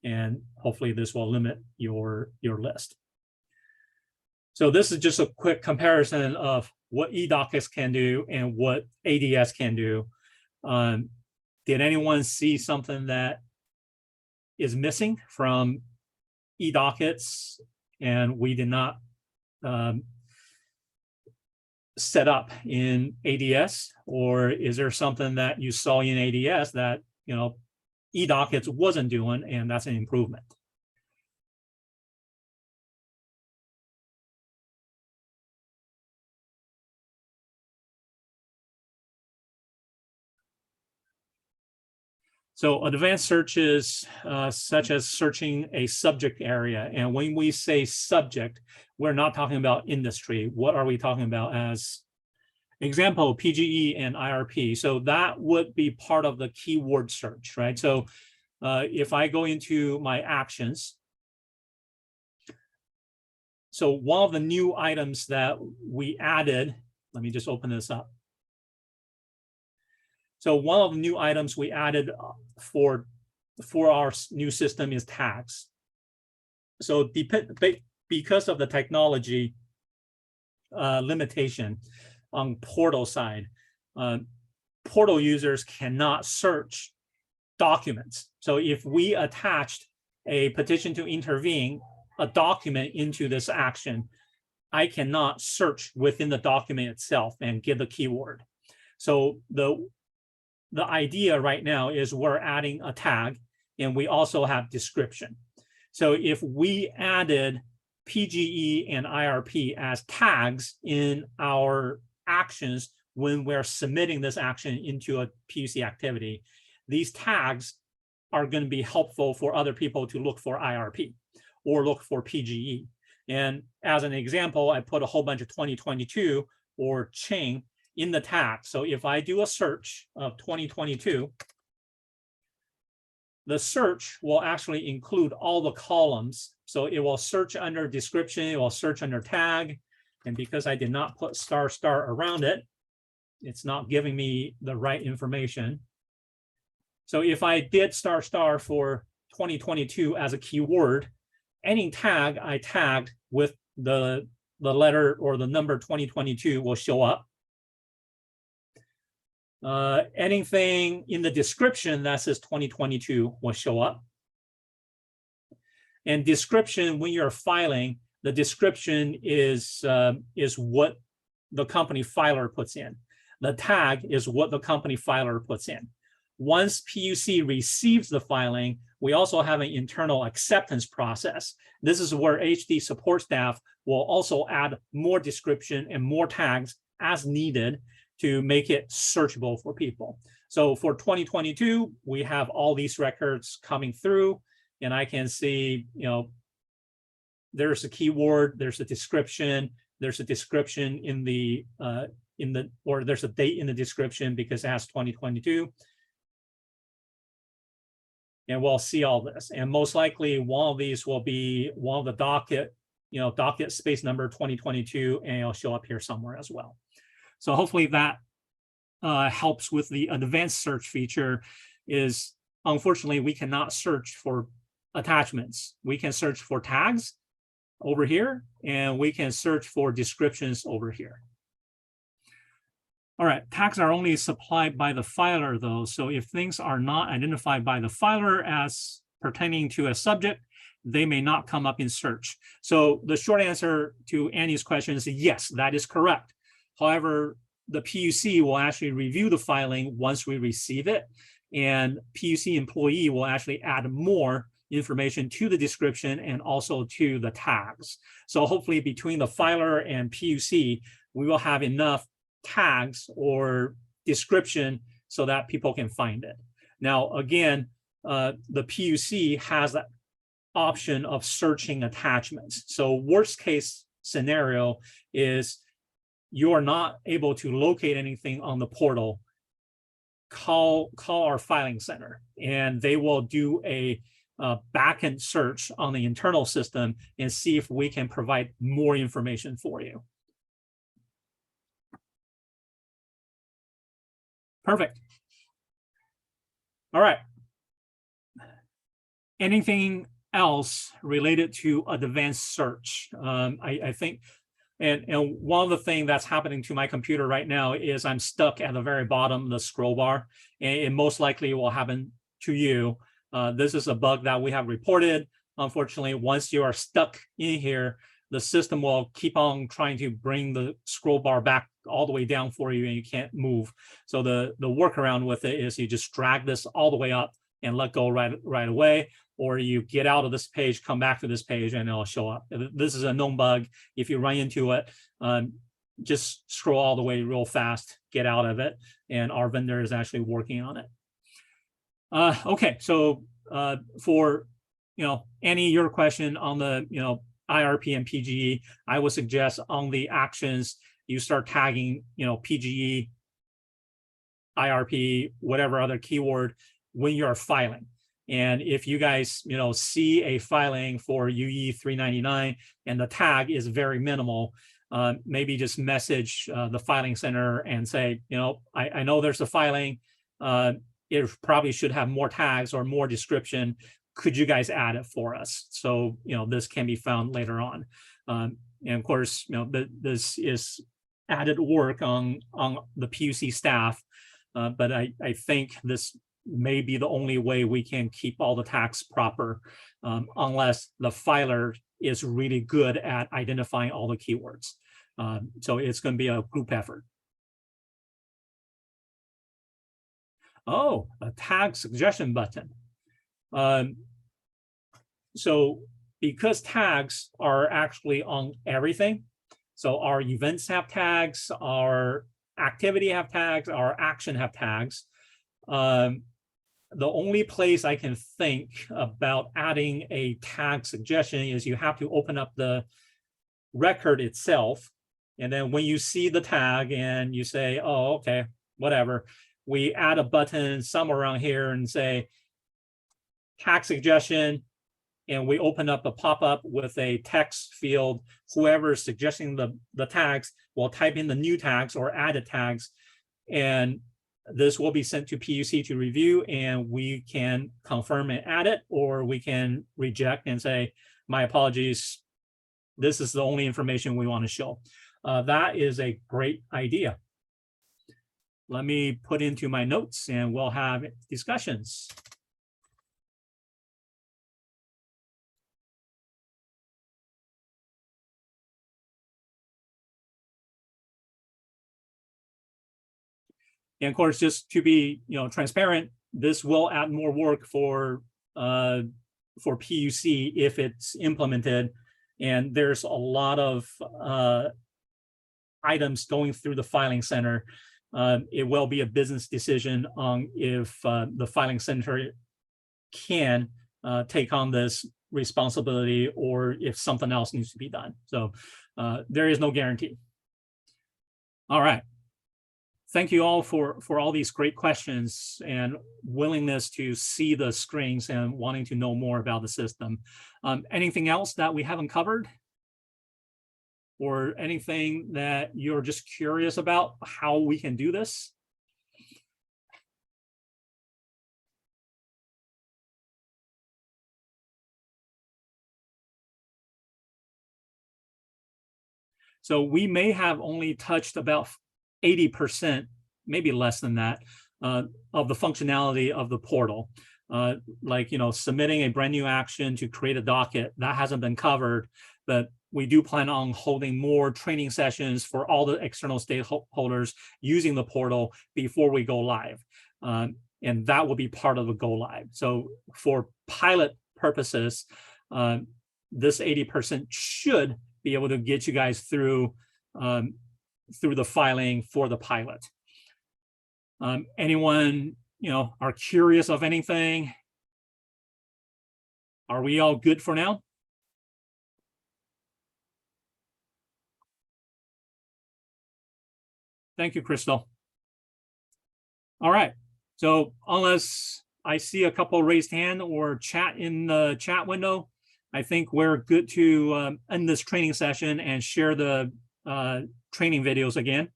And hopefully this will limit your list. So this is just a quick comparison of what eDockets can do and what ADS can do. Did anyone see something that is missing from eDockets and we did not set up in ADS? Or is there something that you saw in ADS that, you know, eDockets wasn't doing, and that's an improvement? So advanced searches, such as searching a subject area. And when we say subject, we're not talking about industry. What are we talking about? As example, PGE and IRP. So that would be part of the keyword search, right? So if I go into my actions, so one of the new items that we added, let me just open this up. So one of the new items we added for our new system is tags. So because of the technology limitation on portal side, portal users cannot search documents. So if we attached a petition to intervene, a document into this action, I cannot search within the document itself and give the keyword. So the idea right now is we're adding a tag, and we also have description. So if we added PGE and IRP as tags in our actions when we're submitting this action into a PUC activity, these tags are going to be helpful for other people to look for IRP or look for PGE. And as an example, I put a whole bunch of 2022 or Ching in the tag. So if I do a search of 2022, the search will actually include all the columns. So it will search under description, it will search under tag. And because I did not put * around it, it's not giving me the right information. So if I did * for 2022 as a keyword, any tag I tagged with the letter or the number 2022 will show up. Anything in the description that says 2022 will show up. And description, when you're filing, the description is what the company filer puts in. The tag is what the company filer puts in. Once PUC receives the filing, we also have an internal acceptance process. This is where HD support staff will also add more description and more tags as needed to make it searchable for people. So for 2022, we have all these records coming through, and I can see, you know, there's a keyword, there's a description in the or there's a date in the description because it has 2022. And we'll see all this. And most likely one of these will be one of the docket, you know, docket space number 2022, and it'll show up here somewhere as well. So hopefully that helps with the advanced search feature. Is unfortunately, we cannot search for attachments. We can search for tags over here, and we can search for descriptions over here. All right, tags are only supplied by the filer though. So if things are not identified by the filer as pertaining to a subject, they may not come up in search. So the short answer to Annie's question is yes, that is correct. However, the PUC will actually review the filing once we receive it, and PUC employee will actually add more information to the description and also to the tags. So hopefully between the filer and PUC, we will have enough tags or description so that people can find it. Now, again, the PUC has that option of searching attachments. So worst case scenario is you are not able to locate anything on the portal, call our filing center, and they will do a backend search on the internal system and see if we can provide more information for you. Perfect. All right. anything else related to advanced search? I think, and one of the things that's happening to my computer right now is I'm stuck at the very bottom of the scroll bar, and it most likely will happen to you. This is a bug that we have reported. Unfortunately, once you are stuck in here, the system will keep on trying to bring the scroll bar back all the way down for you, and you can't move. So the workaround with it is you just drag this all the way up and let go right away, or you get out of this page, come back to this page, and it'll show up. This is a known bug. If you run into it, just scroll all the way real fast, get out of it, and our vendor is actually working on it. Okay, so for Annie, your question on the IRP and PGE, I would suggest on the actions you start tagging PGE, IRP, whatever other keyword when you're filing. And if you guys see a filing for UE 399 and the tag is very minimal, maybe just message the filing center and say, I know there's a filing. It probably should have more tags or more description. Could you guys add it for us? So, this can be found later on. And of course, this is added work on the PUC staff, but I think this may be the only way we can keep all the tags proper, unless the filer is really good at identifying all the keywords. So it's going to be a group effort. Oh, a tag suggestion button. So because tags are actually on everything, so our events have tags, our activity have tags, our action have tags. The only place I can think about adding a tag suggestion is you have to open up the record itself. And then when you see the tag and you say, oh, okay, whatever, we add a button somewhere around here and say tag suggestion, and we open up a pop-up with a text field. Whoever is suggesting the tags will type in the new tags or added tags, and this will be sent to PUC to review, and we can confirm and add it, or we can reject and say, my apologies, this is the only information we want to show. That is a great idea. Let me put into my notes and we'll have discussions. And of course, just to be transparent, this will add more work for PUC if it's implemented. And there's a lot of items going through the filing center. It will be a business decision on if the filing center can take on this responsibility or if something else needs to be done. So there is no guarantee. All right. Thank you all for all these great questions and willingness to see the screens and wanting to know more about the system. Anything else that we haven't covered? Or anything that you're just curious about how we can do this? So we may have only touched about 80%, maybe less than that, of the functionality of the portal. Like, submitting a brand new action to create a docket, that hasn't been covered, but we do plan on holding more training sessions for all the external stakeholders using the portal before we go live. And that will be part of the go live. So for pilot purposes, this 80% should be able to get you guys through the filing for the pilot. Anyone, are curious of anything? Are we all good for now? Thank you, Crystal. All right. So unless I see a couple raised hand or chat in the chat window, I think we're good to end this training session and share the training videos again.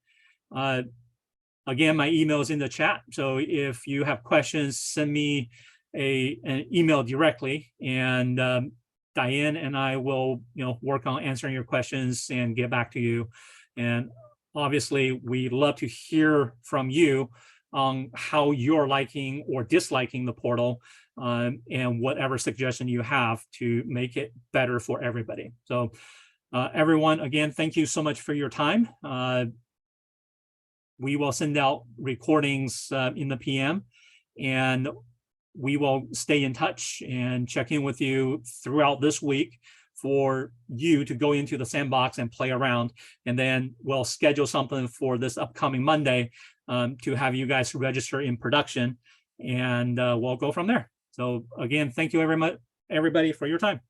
Again, my email is in the chat. So if you have questions, send me an email directly, and Diane and I will, work on answering your questions and get back to you. And obviously, we love to hear from you on how you're liking or disliking the portal, and whatever suggestion you have to make it better for everybody. So everyone, again, thank you so much for your time. We will send out recordings in the PM, and we will stay in touch and check in with you throughout this week for you to go into the sandbox and play around. And then we'll schedule something for this upcoming Monday to have you guys register in production, and we'll go from there. So again, thank you very much, everybody, for your time.